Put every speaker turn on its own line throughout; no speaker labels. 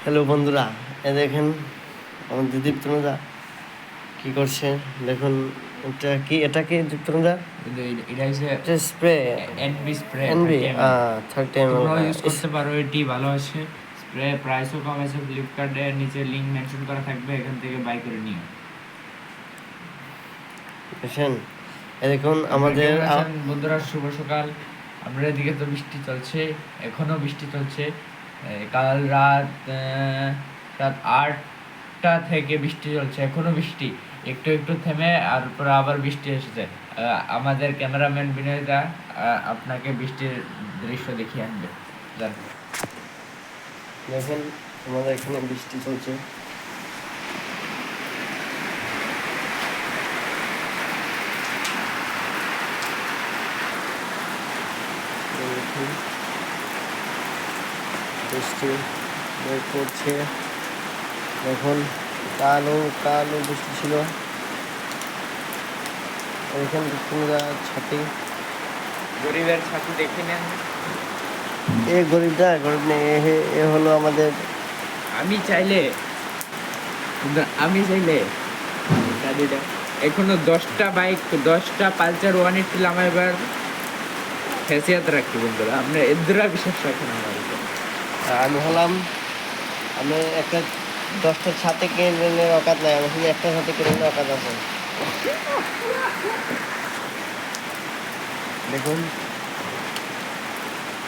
Hello বন্ধুরা, এ দেখেন আমাদের দীপ্তনুদা কি করছে দেখুন। এটা কি দীপ্তনুদা?
এটা হচ্ছে
এটা spray,
NB spray
NB
30 ml।
30 ml।
তোমরাও ইউজ করতে পারো, এটি ভালো আছে। স্প্রে প্রাইসও কম আছে, ফ্লিপকার্টে নিচে লিংক মেনশন করা থাকবে, এখান থেকে বাই করে নিও।
বুঝছেন? এ দেখুন
আপনারা
আমাদের
কেমন আছেন বন্ধুরা? শুভ সকাল। আমরা এদিকে তো বৃষ্টি চলছে, এখনো বৃষ্টি চলছে। কাল রাত 8টা থেকে বৃষ্টি চলছে, এখনো বৃষ্টি। একটু একটু থেমে আর পরে আবার বৃষ্টি এসেছে। আমাদের ক্যামেরাম্যান বিনয়দা আপনাকে বৃষ্টির দৃশ্য দেখিয়ে আনবে। যান।
দেখেন আমাদের এখানে বৃষ্টি চলছে। দেখুন বৃষ্টি বের করছে। দেখুন কালো বৃষ্টি ছিল। এখানে দীপ্তনুদা ছাতি,
গরিবের ছাতি দেখে নেন।
গরিব নেই, এ হলো আমাদের।
আমি চাইলে গাড়িটা এখনো 10টা বাইক, 10টা পালচার 180 লামাইবার হেসিয়াত রাখি বন্ধুরা। আপনার এদ্রা বিশ্বাস রাখেন আমার উপর।
আমি একটা 10টা ছাতে কিনে অকাত নাই, আমার শুধু একটা ছাতে কিনে অকাত আছে। দেখুন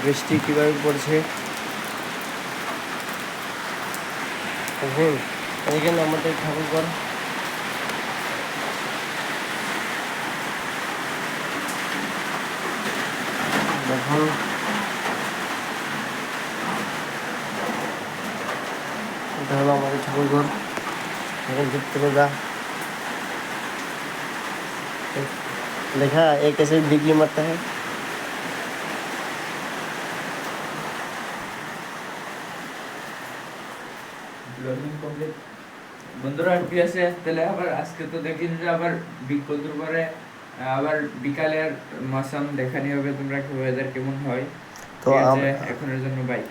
বৃষ্টি কিভাবে পড়ছে। দেখুন এখানে আমাদের ঠাকুরঘর। দেখুন এটা হলো আমাদের ঠাকুরঘর। এখানে দীপ্তনুদা देखा एक कैसे बिजली मरता है।
বন্ধুরা ঠিক আছে, তাহলে আবার আজকে তো দেখিন যে আবার কতদূর পরে আবার বিকালের মৌসুম দেখানি হবে, তোমরা ওয়েদার কেমন হয়।
তো
ঠিক আছে, এখনের জন্য বাই।